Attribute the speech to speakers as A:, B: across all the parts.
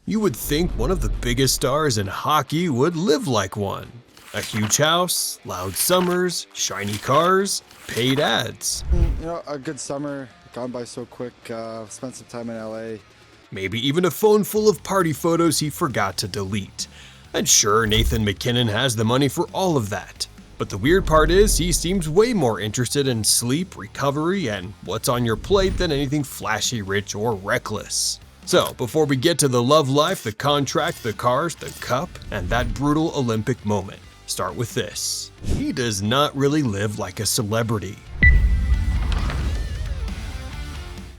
A: You would think one of the biggest stars in hockey would live like one. A huge house, loud summers, shiny cars, paid ads.
B: A good summer, gone by so quick, spent some time in LA.
A: Maybe even a phone full of party photos he forgot to delete. And sure, Nathan MacKinnon has the money for all of that. But the weird part is he seems way more interested in sleep, recovery, and what's on your plate than anything flashy, rich, or reckless. So, before we get to the love life, the contract, the cars, the cup, and that brutal Olympic moment, start with this. He does not really live like a celebrity.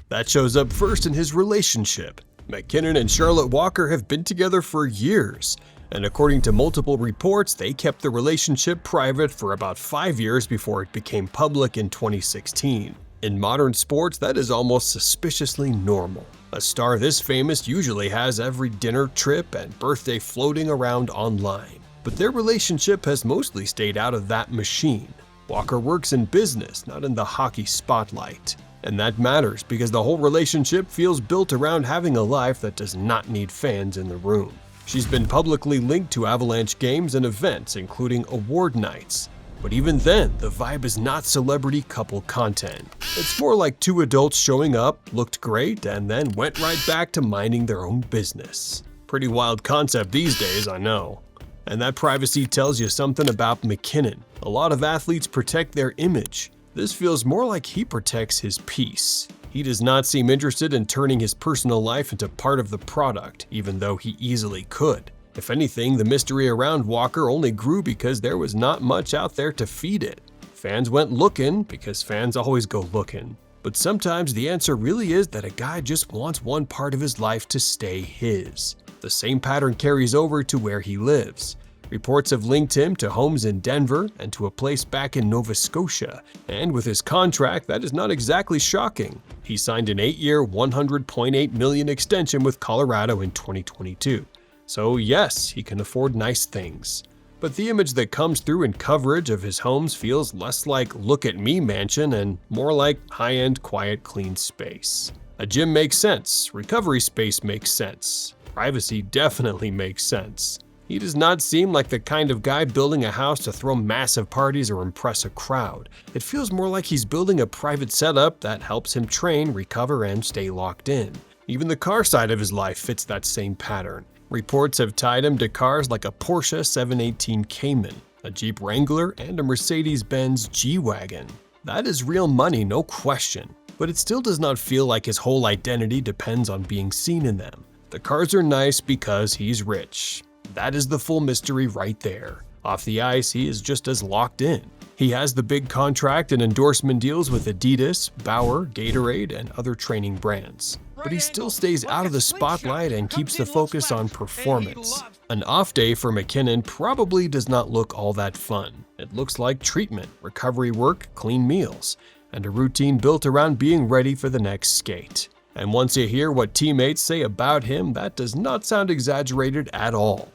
A: That shows up first in his relationship. MacKinnon and Charlotte Walker have been together for years, and according to multiple reports, they kept the relationship private for about 5 years before it became public in 2016. In modern sports, that is almost suspiciously normal. A star this famous usually has every dinner trip and birthday floating around online. But their relationship has mostly stayed out of that machine. Walker works in business, not in the hockey spotlight. And that matters because the whole relationship feels built around having a life that does not need fans in the room. She's been publicly linked to Avalanche games and events, including award nights. But even then, the vibe is not celebrity couple content. It's more like two adults showing up, looked great, and then went right back to minding their own business. Pretty wild concept these days, I know. And that privacy tells you something about MacKinnon. A lot of athletes protect their image. This feels more like he protects his peace. He does not seem interested in turning his personal life into part of the product, even though he easily could. If anything, the mystery around Walker only grew because there was not much out there to feed it. Fans went looking because fans always go looking. But sometimes the answer really is that a guy just wants one part of his life to stay his. The same pattern carries over to where he lives. Reports have linked him to homes in Denver and to a place back in Nova Scotia. And with his contract, that is not exactly shocking. He signed an 8-year, $100.8 million extension with Colorado in 2022. So yes, he can afford nice things. But the image that comes through in coverage of his homes feels less like look at me mansion and more like high-end, quiet, clean space. A gym makes sense, recovery space makes sense, privacy definitely makes sense. He does not seem like the kind of guy building a house to throw massive parties or impress a crowd. It feels more like he's building a private setup that helps him train, recover, and stay locked in. Even the car side of his life fits that same pattern. Reports have tied him to cars like a Porsche 718 Cayman, a Jeep Wrangler, and a Mercedes-Benz G-Wagon. That is real money, no question, but it still does not feel like his whole identity depends on being seen in them. The cars are nice because he's rich. That is the full mystery right there. Off the ice, he is just as locked in. He has the big contract and endorsement deals with Adidas, Bauer, Gatorade, and other training brands. But he still stays out of the spotlight and keeps the focus on performance. An off day for MacKinnon probably does not look all that fun. It looks like treatment, recovery work, clean meals, and a routine built around being ready for the next skate. And once you hear what teammates say about him, that does not sound exaggerated at all.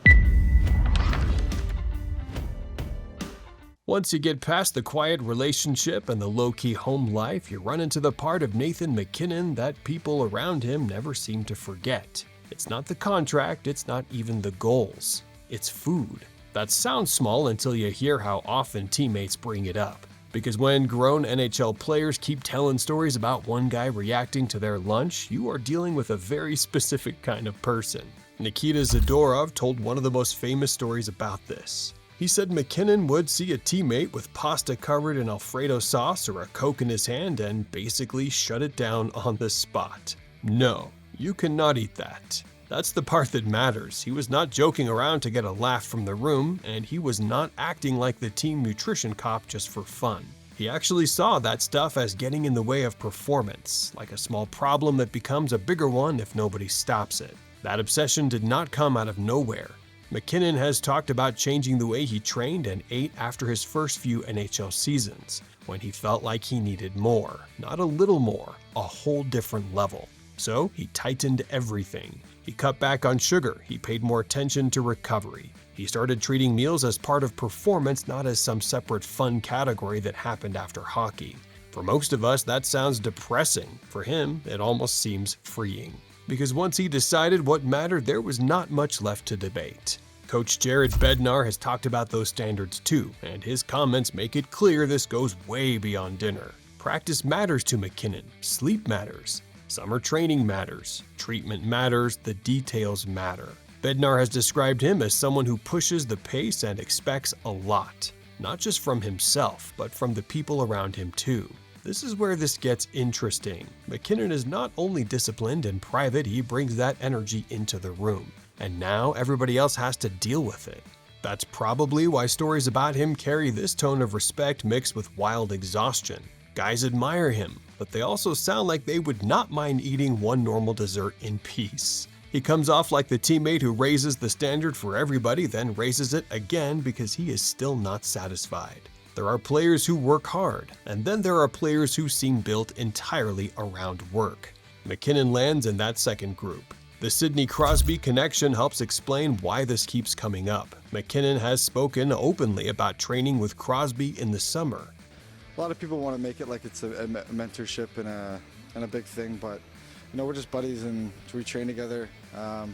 A: Once you get past the quiet relationship and the low-key home life, you run into the part of Nathan MacKinnon that people around him never seem to forget. It's not the contract, it's not even the goals. It's food. That sounds small until you hear how often teammates bring it up. Because when grown NHL players keep telling stories about one guy reacting to their lunch, you are dealing with a very specific kind of person. Nikita Zadorov told one of the most famous stories about this. He said MacKinnon would see a teammate with pasta covered in Alfredo sauce or a Coke in his hand and basically shut it down on the spot. No, you cannot eat that. That's the part that matters. He was not joking around to get a laugh from the room, and he was not acting like the team nutrition cop just for fun. He actually saw that stuff as getting in the way of performance, like a small problem that becomes a bigger one if nobody stops it. That obsession did not come out of nowhere. MacKinnon has talked about changing the way he trained and ate after his first few NHL seasons, when he felt like he needed more, not a little more, a whole different level. So he tightened everything. He cut back on sugar, he paid more attention to recovery. He started treating meals as part of performance, not as some separate fun category that happened after hockey. For most of us, that sounds depressing. For him, it almost seems freeing. because once he decided what mattered, there was not much left to debate. Coach Jared Bednar has talked about those standards too, and his comments make it clear this goes way beyond dinner. Practice matters to MacKinnon, sleep matters, summer training matters, treatment matters, the details matter. Bednar has described him as someone who pushes the pace and expects a lot, not just from himself, but from the people around him too. This is where this gets interesting. MacKinnon is not only disciplined in private, he brings that energy into the room. And now everybody else has to deal with it. That's probably why stories about him carry this tone of respect mixed with wild exhaustion. Guys admire him, but they also sound like they would not mind eating one normal dessert in peace. He comes off like the teammate who raises the standard for everybody, then raises it again because he is still not satisfied. There are players who work hard, and then there are players who seem built entirely around work. MacKinnon lands in that second group. The Sidney Crosby connection helps explain why this keeps coming up. MacKinnon has spoken openly about training with Crosby in the summer.
B: A lot of people want to make it like it's a mentorship and a big thing, but we're just buddies and we train together a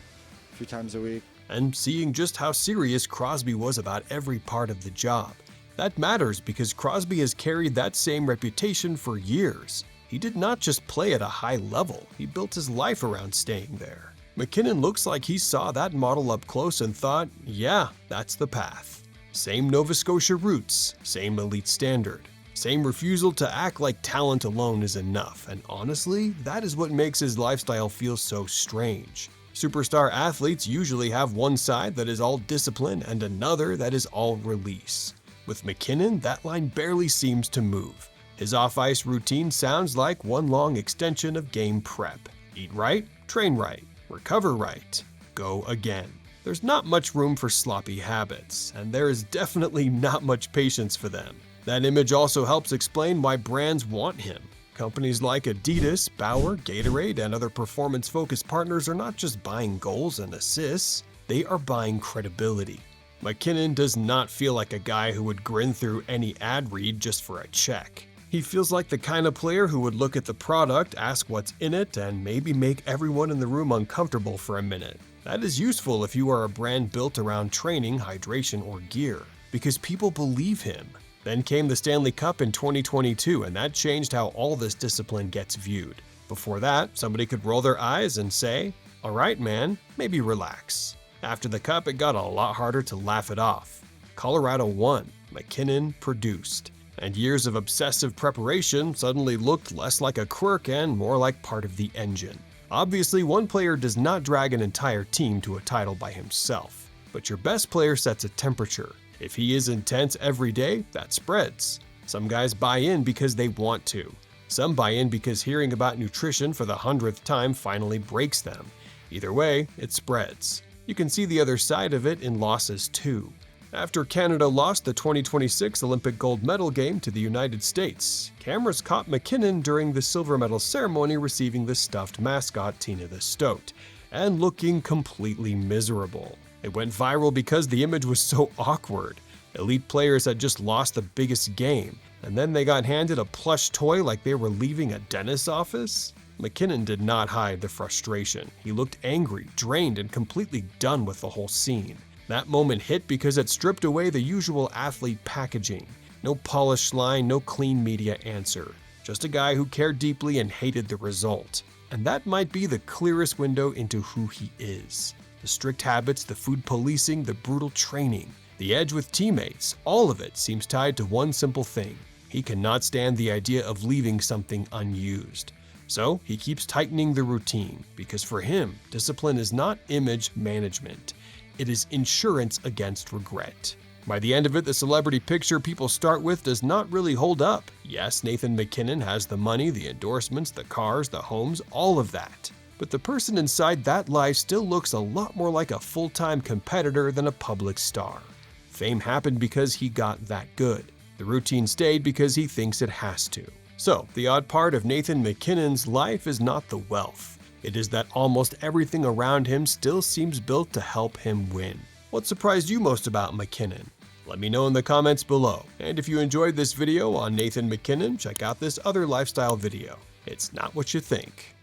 B: few times a week.
A: And seeing just how serious Crosby was about every part of the job. That matters because Crosby has carried that same reputation for years. He did not just play at a high level, he built his life around staying there. MacKinnon looks like he saw that model up close and thought, yeah, that's the path. Same Nova Scotia roots, same elite standard, same refusal to act like talent alone is enough, and honestly, that is what makes his lifestyle feel so strange. Superstar athletes usually have one side that is all discipline and another that is all release. With MacKinnon, that line barely seems to move. His off-ice routine sounds like one long extension of game prep. Eat right, train right, recover right, go again. There's not much room for sloppy habits, and there is definitely not much patience for them. That image also helps explain why brands want him. Companies like Adidas, Bauer, Gatorade, and other performance-focused partners are not just buying goals and assists, they are buying credibility. MacKinnon does not feel like a guy who would grin through any ad read just for a check. He feels like the kind of player who would look at the product, ask what's in it, and maybe make everyone in the room uncomfortable for a minute. That is useful if you are a brand built around training, hydration, or gear, because people believe him. Then came the Stanley Cup in 2022, and that changed how all this discipline gets viewed. Before that, somebody could roll their eyes and say, "All right, man, maybe relax." After the Cup, it got a lot harder to laugh it off. Colorado won, MacKinnon produced, and years of obsessive preparation suddenly looked less like a quirk and more like part of the engine. Obviously, one player does not drag an entire team to a title by himself, but your best player sets a temperature. If he is intense every day, that spreads. Some guys buy in because they want to. Some buy in because hearing about nutrition for the 100th time finally breaks them. Either way, it spreads. You can see the other side of it in losses too. After Canada lost the 2026 Olympic gold medal game to the United States, cameras caught MacKinnon during the silver medal ceremony receiving the stuffed mascot Tina the Stoat, and looking completely miserable. It went viral because the image was so awkward. Elite players had just lost the biggest game, and then they got handed a plush toy like they were leaving a dentist's office? MacKinnon did not hide the frustration. He looked angry, drained, and completely done with the whole scene. That moment hit because it stripped away the usual athlete packaging. No polished line, no clean media answer. Just a guy who cared deeply and hated the result. And that might be the clearest window into who he is. The strict habits, the food policing, the brutal training, the edge with teammates, all of it seems tied to one simple thing. He cannot stand the idea of leaving something unused. So he keeps tightening the routine, because for him, discipline is not image management. It is insurance against regret. By the end of it, the celebrity picture people start with does not really hold up. Yes, Nathan MacKinnon has the money, the endorsements, the cars, the homes, all of that. But the person inside that life still looks a lot more like a full-time competitor than a public star. Fame happened because he got that good. The routine stayed because he thinks it has to. So, the odd part of Nathan MacKinnon's life is not the wealth. It is that almost everything around him still seems built to help him win. What surprised you most about MacKinnon? Let me know in the comments below. And if you enjoyed this video on Nathan MacKinnon, check out this other lifestyle video. It's not what you think.